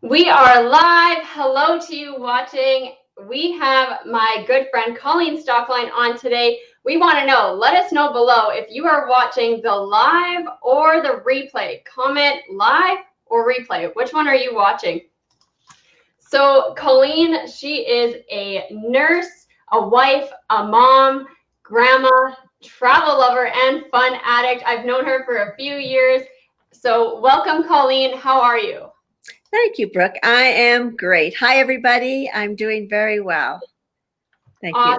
We are live. Hello to you watching. We have my good friend Colleen Stockline on today. We want to know, let us know below if you are watching the live or the replay. Comment live or replay. Which one are you watching? So Colleen, she is a nurse, a wife, a mom, grandma, travel lover, and fun addict. I've known her for a few years. So welcome, Colleen. How are you? Thank you, Brooke. I am great. Hi, everybody. I'm doing very well. Thank you.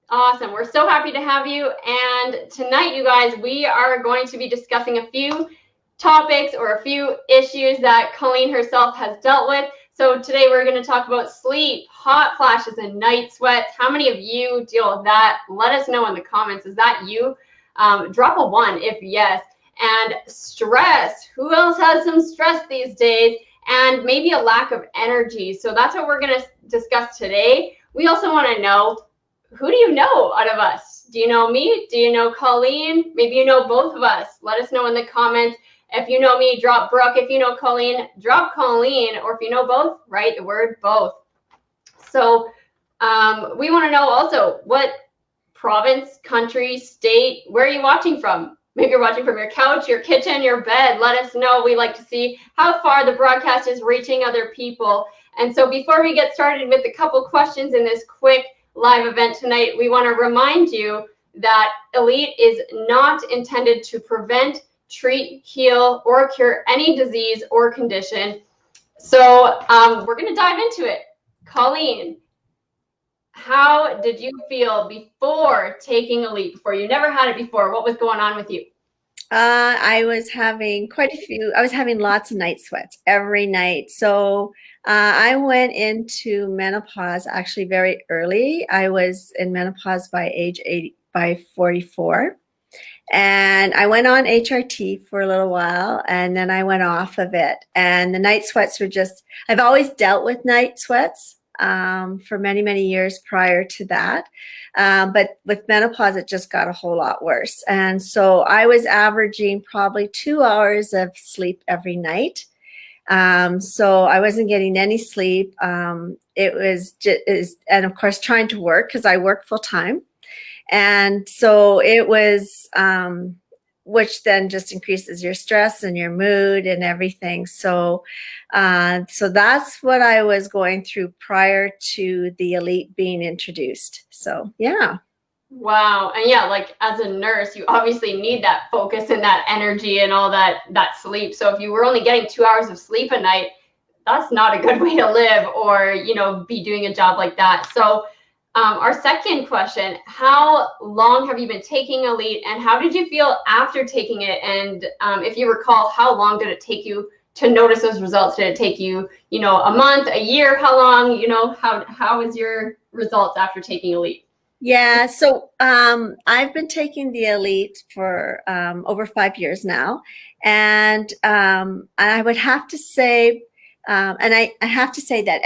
Awesome. We're so happy to have you. And tonight, you guys, we are going to be discussing a few topics or a few issues that Colleen herself has dealt with. So today we're going to talk about sleep, hot flashes, and night sweats. How many of you deal with that? Let us know in the comments. Is that you? Drop a 1 if yes. And stress. Who else has some stress these days? And maybe a lack of energy. So that's what we're going to discuss today. We also want to know, who do you know out of us? Do you know me? Do you know Colleen? Maybe you know both of us. Let us know in the comments. If you know me, drop Brooke. If you know Colleen, drop Colleen. Or if you know both, write the word both. So we want to know also, what province, country, state, where are you watching from? Maybe you're watching from your couch, your kitchen, your bed. Let us know. We like to see how far the broadcast is reaching other people. And so before we get started with a couple questions in this quick live event tonight, we want to remind you that Elite is not intended to prevent, treat, heal, or cure any disease or condition. So we're going to dive into it. Colleen, how did you feel before taking Elite? Before you never had it before, what was going on with you? I was having lots of night sweats every night. So I went into menopause actually very early. I was in menopause by age 44. And I went on HRT for a little while, and then I went off of it. And the night sweats were I've always dealt with night sweats for many, many years prior to that. But with menopause, it just got a whole lot worse. And so I was averaging probably 2 hours of sleep every night. So I wasn't getting any sleep. It was and of course, trying to work because I work full time. And so it was, which then just increases your stress and your mood and everything. So that's what I was going through prior to the Elite being introduced. So, yeah. Wow. And yeah, like as a nurse, you obviously need that focus and that energy and all that sleep. So if you were only getting 2 hours of sleep a night, that's not a good way to live or, be doing a job like that. So our second question, how long have you been taking Elite and how did you feel after taking it? And if you recall, how long did it take you to notice those results? Did it take you, a month, a year? How long, how was your results after taking Elite? Yeah, so I've been taking the Elite for over 5 years now. And I would have to say, and I have to say that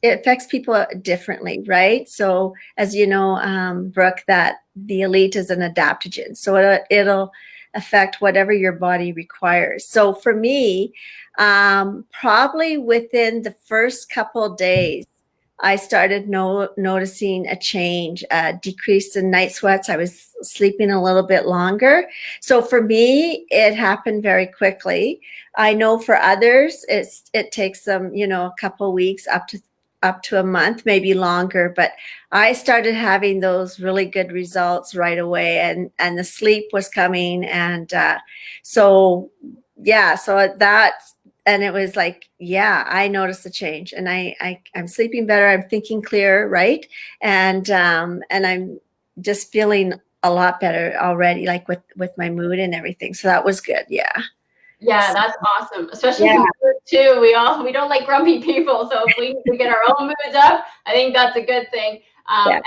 it affects people differently, right? So as you know, Brooke, that the Elite is an adaptogen. So it'll affect whatever your body requires. So for me, probably within the first couple of days, I started noticing a change, a decrease in night sweats. I was sleeping a little bit longer. So for me, it happened very quickly. I know for others, it takes them, a couple of weeks up to a month, maybe longer. But I started having those really good results right away, and the sleep was coming, and so that's. And it was like, yeah, I noticed a change, and I'm sleeping better. I'm thinking clearer, right? And I'm just feeling a lot better already, like with my mood and everything. So that was good. Yeah. Yeah, that's awesome. Especially if we work too. We don't like grumpy people. So if we get our own moods up, I think that's a good thing. And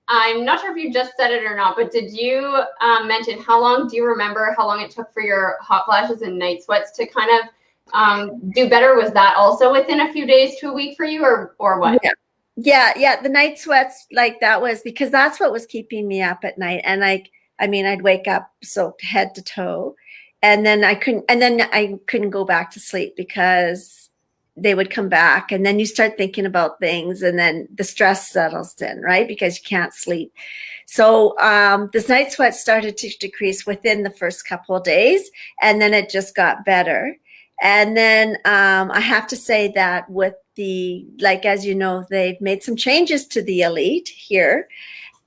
I'm not sure if you just said it or not, but did you mention do you remember how long it took for your hot flashes and night sweats to kind of do better? Was that also within a few days to a week for you, or what? Yeah. The night sweats, like that was because that's what was keeping me up at night. And I'd wake up soaked head to toe. and then I couldn't go back to sleep because they would come back, and then you start thinking about things, and then the stress settles in, right? Because you can't sleep. So this night sweat started to decrease within the first couple of days, and then it just got better. And then I have to say that with like, as you know, they've made some changes to the Elite here,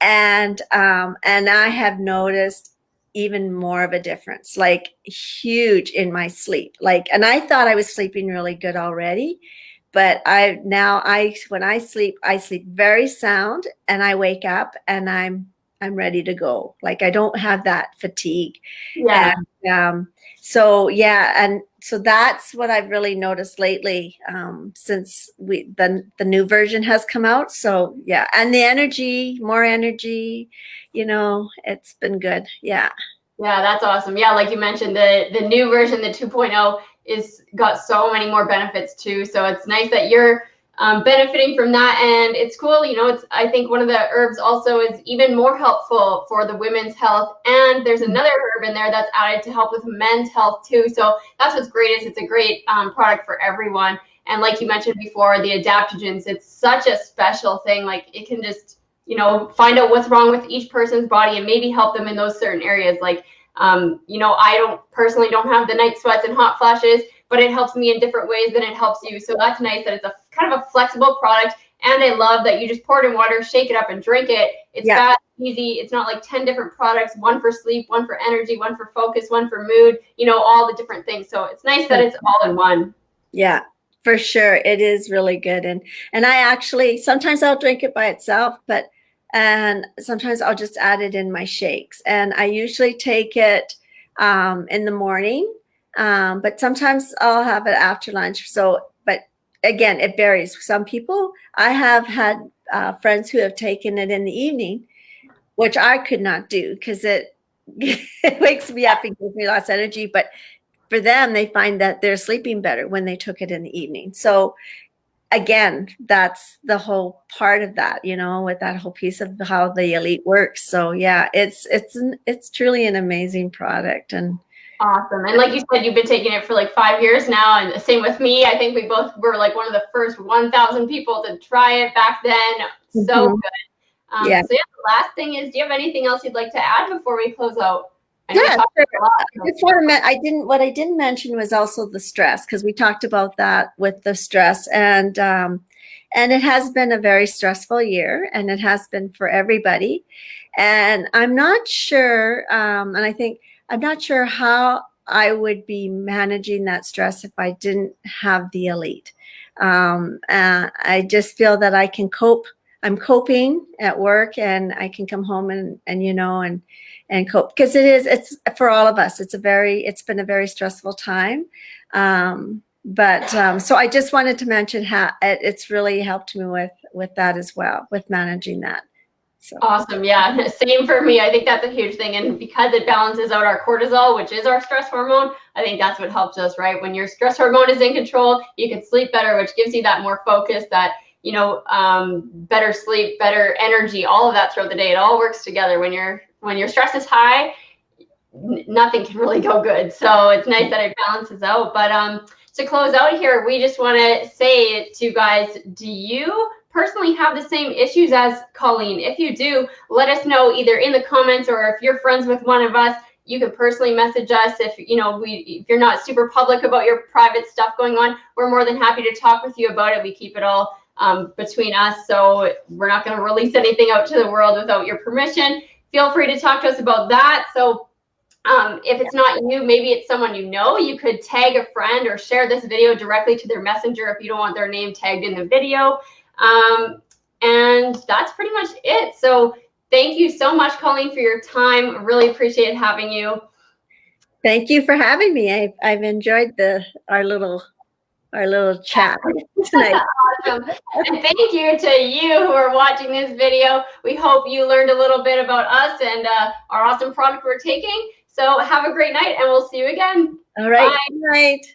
and I have noticed even more of a difference, like huge in my sleep. Like, and I thought I was sleeping really good already, but when I sleep very sound, and I wake up and I'm ready to go. Like, I don't have that fatigue. Yeah. And so yeah, and so that's what I've really noticed lately, since the new version has come out. So yeah, and the energy, more energy, it's been good. Yeah. Yeah, that's awesome. Yeah, like you mentioned, the new version, the 2.0, is got so many more benefits too. So it's nice that you're benefiting from that, and it's cool. I think one of the herbs also is even more helpful for the women's health, and there's another herb in there that's added to help with men's health too. So that's what's great, is it's a great product for everyone. And like you mentioned before, the adaptogens, it's such a special thing. Like, it can just find out what's wrong with each person's body and maybe help them in those certain areas. Like, I don't have the night sweats and hot flashes, but it helps me in different ways than it helps you. So that's nice that it's a kind of a flexible product. And I love that you just pour it in water, shake it up, and drink it. It's fast, easy. It's not like 10 different products, one for sleep, one for energy, one for focus, one for mood, all the different things. So it's nice that it's all in one. Yeah, for sure. It is really good. And I actually, sometimes I'll drink it by itself, and sometimes I'll just add it in my shakes. And I usually take it in the morning, but sometimes I'll have it after lunch. So, but again, it varies. Some people, I have had friends who have taken it in the evening, which I could not do because it wakes me up and gives me lots of energy. But for them, they find that they're sleeping better when they took it in the evening. So again, that's the whole part of that, with that whole piece of how the Elite works. So yeah, it's truly an amazing product. And awesome. And like you said, you've been taking it for like 5 years now, and the same with me. I think we both were like one of the first 1,000 people to try it back then. So good. So yeah, the last thing is, do you have anything else you'd like to add before we close out? Yeah, sure. What I didn't mention was also the stress, because we talked about that with the stress, and it has been a very stressful year, and it has been for everybody. And I'm not sure, and I think I'm not sure how I would be managing that stress if I didn't have the Elite. I just feel that I can cope. I'm coping at work, and I can come home and cope, because it's for all of us. It's been a very stressful time. So I just wanted to mention how it's really helped me with that as well, with managing that. So. Awesome. Yeah, same for me. I think that's a huge thing. And because it balances out our cortisol, which is our stress hormone, I think that's what helps us, right? When your stress hormone is in control, you can sleep better, which gives you that more focus, that better sleep, better energy, all of that throughout the day. It all works together. When your stress is high, nothing can really go good. So it's nice that it balances out. But to close out here, we just want to say to you guys, do you personally have the same issues as Colleen? If you do, let us know either in the comments, or if you're friends with one of us, you can personally message us. If you're not super public about your private stuff going on, we're more than happy to talk with you about it. We keep it all between us, so we're not going to release anything out to the world without your permission. Feel free to talk to us about that. So if it's not you, maybe it's someone you know. You could tag a friend or share this video directly to their messenger if you don't want their name tagged in the video. And that's pretty much it. So thank you so much, Colleen, for your time. Really appreciate having you. Thank you for having me. I've enjoyed our little chat tonight. Awesome. And thank you to you who are watching this video. We hope you learned a little bit about us and our awesome product we're taking. So have a great night, and we'll see you again. All right. Bye. Good night.